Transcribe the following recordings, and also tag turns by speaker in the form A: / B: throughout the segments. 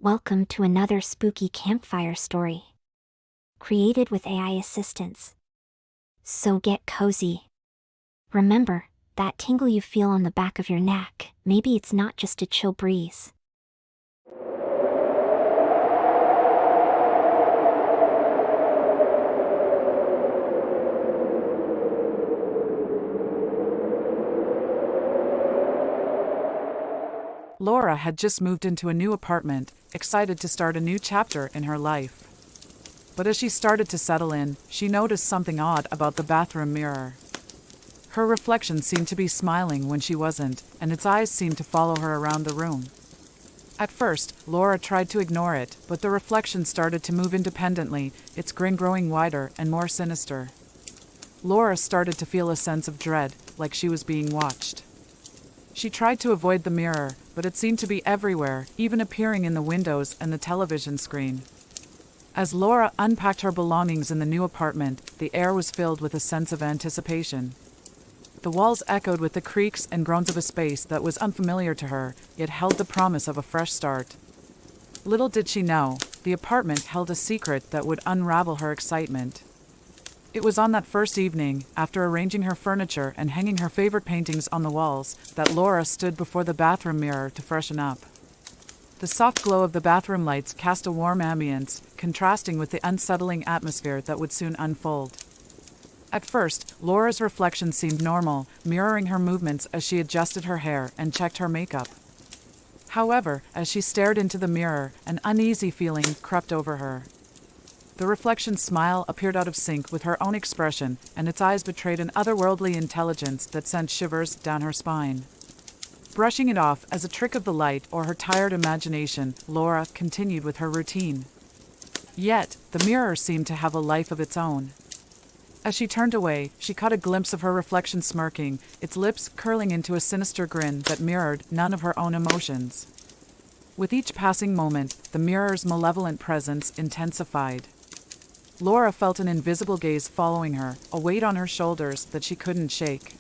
A: Welcome to another spooky campfire story. Created with AI assistance. So get cozy. Remember, that tingle you feel on the back of your neck, maybe it's not just a chill breeze.
B: Laura had just moved into a new apartment, excited to start a new chapter in her life. But as she started to settle in, she noticed something odd about the bathroom mirror. Her reflection seemed to be smiling when she wasn't, and its eyes seemed to follow her around the room. At first, Laura tried to ignore it, but the reflection started to move independently, its grin growing wider and more sinister. Laura started to feel a sense of dread, like she was being watched. She tried to avoid the mirror, but it seemed to be everywhere, even appearing in the windows and the television screen. As Laura unpacked her belongings in the new apartment, the air was filled with a sense of anticipation. The walls echoed with the creaks and groans of a space that was unfamiliar to her, yet held the promise of a fresh start. Little did she know, the apartment held a secret that would unravel her excitement. It was on that first evening, after arranging her furniture and hanging her favorite paintings on the walls, that Laura stood before the bathroom mirror to freshen up. The soft glow of the bathroom lights cast a warm ambience, contrasting with the unsettling atmosphere that would soon unfold. At first, Laura's reflection seemed normal, mirroring her movements as she adjusted her hair and checked her makeup. However, as she stared into the mirror, an uneasy feeling crept over her. The reflection's smile appeared out of sync with her own expression, and its eyes betrayed an otherworldly intelligence that sent shivers down her spine. Brushing it off as a trick of the light or her tired imagination, Laura continued with her routine. Yet, the mirror seemed to have a life of its own. As she turned away, she caught a glimpse of her reflection smirking, its lips curling into a sinister grin that mirrored none of her own emotions. With each passing moment, the mirror's malevolent presence intensified. Laura felt an invisible gaze following her, a weight on her shoulders that she couldn't shake.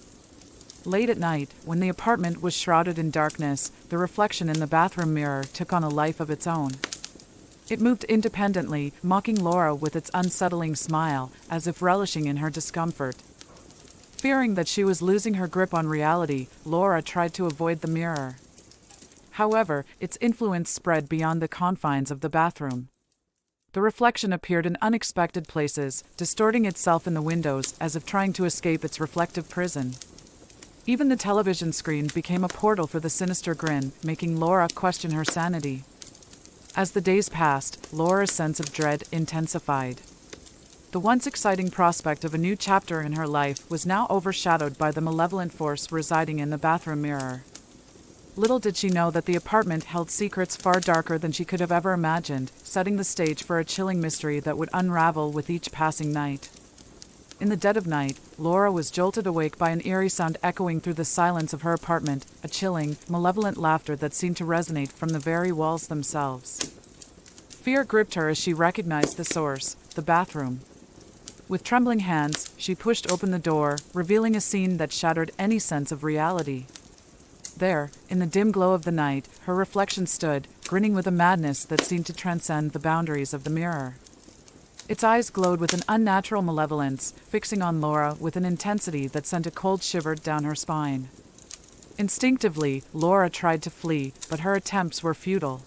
B: Late at night, when the apartment was shrouded in darkness, the reflection in the bathroom mirror took on a life of its own. It moved independently, mocking Laura with its unsettling smile, as if relishing in her discomfort. Fearing that she was losing her grip on reality, Laura tried to avoid the mirror. However, its influence spread beyond the confines of the bathroom. The reflection appeared in unexpected places, distorting itself in the windows as if trying to escape its reflective prison. Even the television screen became a portal for the sinister grin, making Laura question her sanity. As the days passed, Laura's sense of dread intensified. The once exciting prospect of a new chapter in her life was now overshadowed by the malevolent force residing in the bathroom mirror. Little did she know that the apartment held secrets far darker than she could have ever imagined, setting the stage for a chilling mystery that would unravel with each passing night. In the dead of night, Laura was jolted awake by an eerie sound echoing through the silence of her apartment, a chilling, malevolent laughter that seemed to resonate from the very walls themselves. Fear gripped her as she recognized the source, the bathroom. With trembling hands, she pushed open the door, revealing a scene that shattered any sense of reality. There, in the dim glow of the night, her reflection stood, grinning with a madness that seemed to transcend the boundaries of the mirror. Its eyes glowed with an unnatural malevolence, fixing on Laura with an intensity that sent a cold shiver down her spine. Instinctively, Laura tried to flee, but her attempts were futile.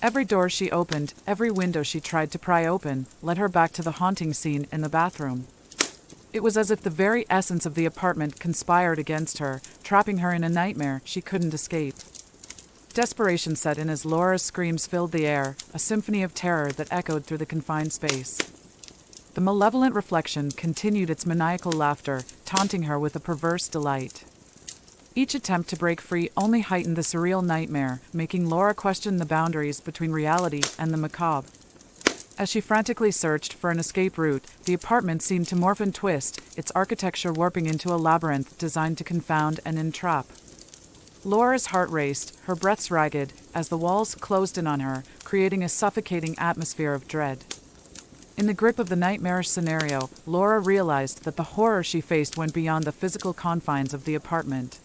B: Every door she opened, every window she tried to pry open, led her back to the haunting scene in the bathroom. It was as if the very essence of the apartment conspired against her, trapping her in a nightmare she couldn't escape. Desperation set in as Laura's screams filled the air, a symphony of terror that echoed through the confined space. The malevolent reflection continued its maniacal laughter, taunting her with a perverse delight. Each attempt to break free only heightened the surreal nightmare, making Laura question the boundaries between reality and the macabre. As she frantically searched for an escape route, the apartment seemed to morph and twist, its architecture warping into a labyrinth designed to confound and entrap. Laura's heart raced, her breaths ragged, as the walls closed in on her, creating a suffocating atmosphere of dread. In the grip of the nightmarish scenario, Laura realized that the horror she faced went beyond the physical confines of the apartment.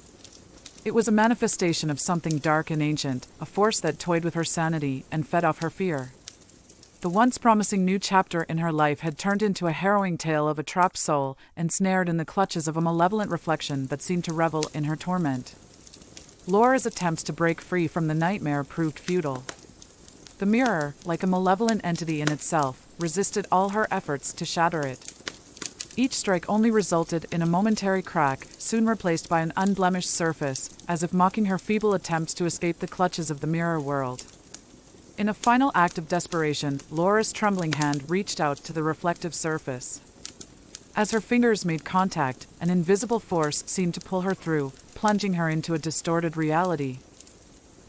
B: It was a manifestation of something dark and ancient, a force that toyed with her sanity and fed off her fear. The once promising new chapter in her life had turned into a harrowing tale of a trapped soul, ensnared in the clutches of a malevolent reflection that seemed to revel in her torment. Laura's attempts to break free from the nightmare proved futile. The mirror, like a malevolent entity in itself, resisted all her efforts to shatter it. Each strike only resulted in a momentary crack, soon replaced by an unblemished surface, as if mocking her feeble attempts to escape the clutches of the mirror world. In a final act of desperation, Laura's trembling hand reached out to the reflective surface. As her fingers made contact, an invisible force seemed to pull her through, plunging her into a distorted reality.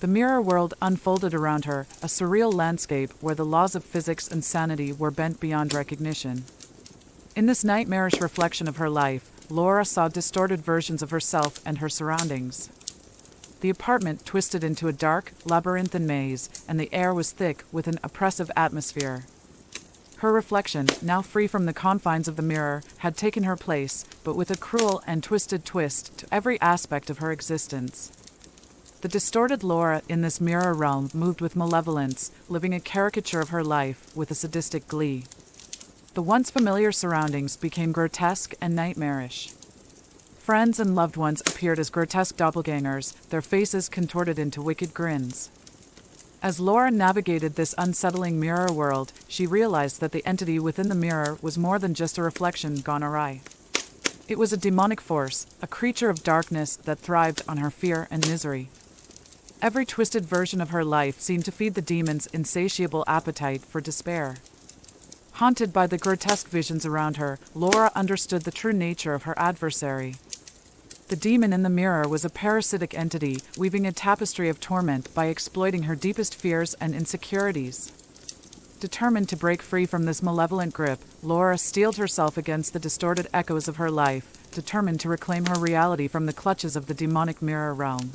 B: The mirror world unfolded around her, a surreal landscape where the laws of physics and sanity were bent beyond recognition. In this nightmarish reflection of her life, Laura saw distorted versions of herself and her surroundings. The apartment twisted into a dark, labyrinthine maze, and the air was thick with an oppressive atmosphere. Her reflection, now free from the confines of the mirror, had taken her place, but with a cruel and twisted twist to every aspect of her existence. The distorted Laura in this mirror realm moved with malevolence, living a caricature of her life with a sadistic glee. The once familiar surroundings became grotesque and nightmarish. Friends and loved ones appeared as grotesque doppelgangers, their faces contorted into wicked grins. As Laura navigated this unsettling mirror world, she realized that the entity within the mirror was more than just a reflection gone awry. It was a demonic force, a creature of darkness that thrived on her fear and misery. Every twisted version of her life seemed to feed the demon's insatiable appetite for despair. Haunted by the grotesque visions around her, Laura understood the true nature of her adversary. The demon in the mirror was a parasitic entity, weaving a tapestry of torment by exploiting her deepest fears and insecurities. Determined to break free from this malevolent grip, Laura steeled herself against the distorted echoes of her life, determined to reclaim her reality from the clutches of the demonic mirror realm.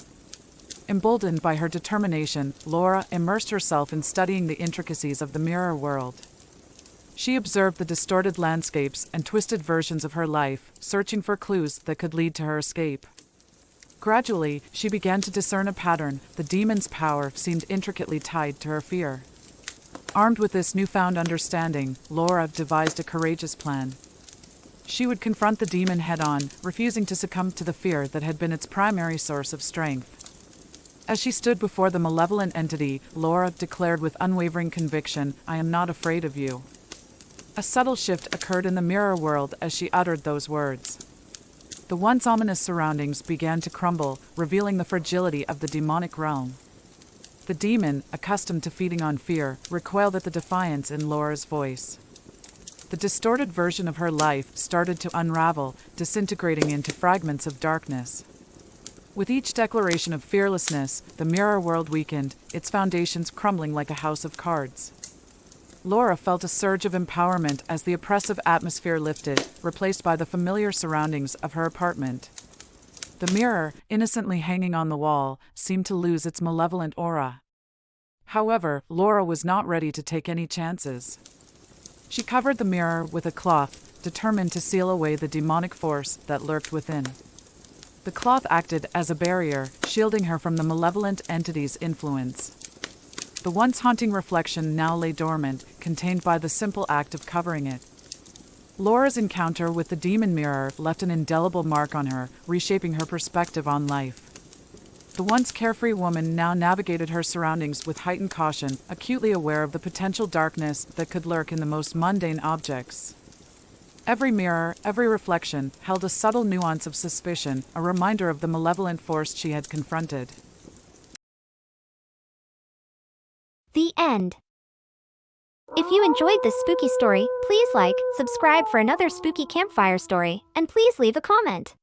B: Emboldened by her determination, Laura immersed herself in studying the intricacies of the mirror world. She observed the distorted landscapes and twisted versions of her life, searching for clues that could lead to her escape. Gradually, she began to discern a pattern. The demon's power seemed intricately tied to her fear. Armed with this newfound understanding, Laura devised a courageous plan. She would confront the demon head-on, refusing to succumb to the fear that had been its primary source of strength. As she stood before the malevolent entity, Laura declared with unwavering conviction, "I am not afraid of you." A subtle shift occurred in the mirror world as she uttered those words. The once ominous surroundings began to crumble, revealing the fragility of the demonic realm. The demon, accustomed to feeding on fear, recoiled at the defiance in Laura's voice. The distorted version of her life started to unravel, disintegrating into fragments of darkness. With each declaration of fearlessness, the mirror world weakened, its foundations crumbling like a house of cards. Laura felt a surge of empowerment as the oppressive atmosphere lifted, replaced by the familiar surroundings of her apartment. The mirror, innocently hanging on the wall, seemed to lose its malevolent aura. However, Laura was not ready to take any chances. She covered the mirror with a cloth, determined to seal away the demonic force that lurked within. The cloth acted as a barrier, shielding her from the malevolent entity's influence. The once haunting reflection now lay dormant, contained by the simple act of covering it. Laura's encounter with the demon mirror left an indelible mark on her, reshaping her perspective on life. The once carefree woman now navigated her surroundings with heightened caution, acutely aware of the potential darkness that could lurk in the most mundane objects. Every mirror, every reflection, held a subtle nuance of suspicion, a reminder of the malevolent force she had confronted.
A: The end. If you enjoyed this spooky story, please like, subscribe for another spooky campfire story, and please leave a comment.